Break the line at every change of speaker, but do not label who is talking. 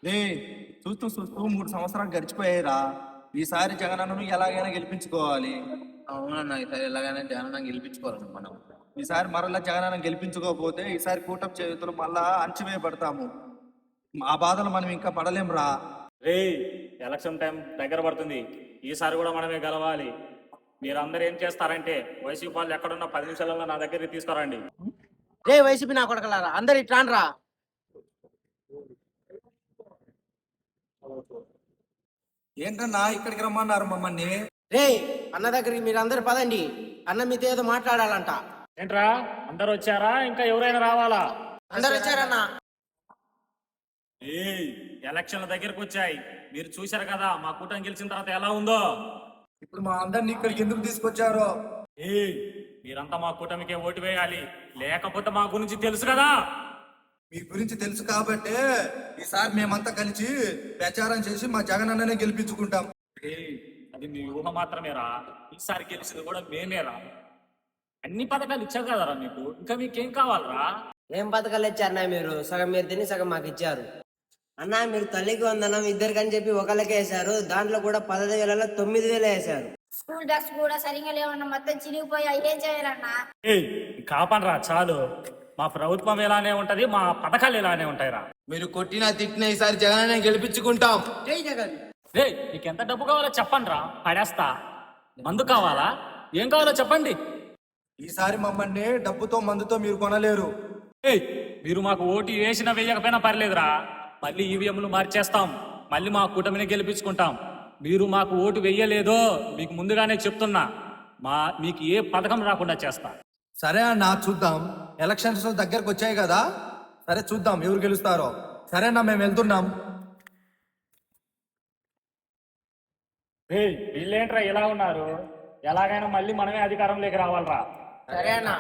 లే, చూస్తూ చూస్తూ 3 సంవత్సరాలు గడిచిపోయాయిరా. ఈసారి జగనన్నను ఎలాగైనా గెలిపించుకోవాలి.
అవునన్నా, ఈసారి ఎలాగైనా జగనన్న గెలిపించుకోవాలన్నా మనం.
ఈసారి మరలా జగనన్న గెలిపించుకోకపోతే ఈసారి కూటమి చేతులు మళ్ళా అణచివేయబడతాము. ఆ బాధలు మనం ఇంకా పడలేంరా.
రే, ఎలక్షన్ టైం దగ్గర పడుతుంది. ఈసారి కూడా మనమే గెలవాలి. మీరందరూ ఏం చేస్తారంటే వైసీపీ వాళ్ళు ఎక్కడున్న 10 నిమిషాలలో నా దగ్గరికి తీసుకురండి.
రే వైసీపీ నా కొడకలారా, అందరు ఇట్రాన్రా.
ఏంటన్నా ఇక్కడికి రమ్మన్నారు మమ్మల్ని?
రే అన్న దగ్గరికి మీరు అందరు పదండి, అన్న మీతో ఏదో మాట్లాడాలంట.
ఏంట్రా, అందరు వచ్చారా? ఇంకా ఎవరైనా రావాలా?
అందరు వచ్చారన్నా.
ఎలక్షన్ల దగ్గరకు వచ్చాయి. మీరు చూశారు కదా మా కూటమి గెలిచిన తర్వాత ఎలా ఉందో.
ఇప్పుడు మా అందరిని ఇక్కడికి ఎందుకు తీసుకొచ్చారో?
మీరంతా మా కూటమికే ఓటు వేయాలి, లేకపోతే మా గురించి తెలుసు కదా.
మీ గురించి తెలుసు కాబట్టే ఈసారి మేమంతా కలిసి ప్రచారం చేసి మా జగనన్ననే గెలిపించుకుంటాం.
అది మీ ఊహ మాత్రమేరా. ఈసారి గెలిచింది కూడా మేమేరా. అన్ని పథకాలు ఇచ్చావు కదరా మీకు, ఇంకా మీకేం కావాలరా?
ఏం పథకాలు ఇచ్చారన్నా మీరు? సగం మీరు తిని సగం మాకు ఇచ్చారు. అన్న మీరు తల్లికి వందనం ఇద్దరికని చెప్పి ఒకళ్ళకే వేశారు, దాంట్లో కూడా 15,000లో 9,000 వేశారు.
స్కూల్ డ్రెస్ కూడా సరిగా లేవన్నా, మొత్తం చిరిగిపోయా. ఏం చేయాలన్నా?
కాపనరా చాలు. మా ప్రభుత్వం ఇలానే ఉంటది, మా పథకాలు ఇలానే ఉంటాయిరా.
మీరు కొట్టినా తిట్టినా ఈసారి జగనన్న గెలిపించుకుంటాం.
జై జగన్.
నీకెంత డబ్బు కావాలో చెప్పండి రా, పడేస్తా. మందు కావాలా? ఏం కావాలో చెప్పండి.
ఈసారి మమ్మల్ని డబ్బుతో మందుతో మీరు కొనలేరు.
మీరు మాకు ఓటు వేసినా వేయకపోయినా పర్లేదురా, మళ్ళీ ఈవీఎంలు మార్చేస్తాం, మళ్ళీ మా కూటమిని గెలిపించుకుంటాం. మీరు మాకు ఓటు వెయ్యలేదో మీకు ముందుగానే చెప్తున్నా, మీకు ఏ పథకం రాకుండా చేస్తా.
సరే అన్న, చూద్దాం. ఎలక్షన్స్ దగ్గరకు వచ్చాయి కదా, సరే చూద్దాం ఎవరు గెలుస్తారో. సరేనా, మేము వెళ్తున్నాం.
వీళ్ళేంట్రా ఇలా ఉన్నారు? ఎలాగైనా మళ్ళీ మనమే అధికారంలోకి రావాలరా.
సరే అన్న.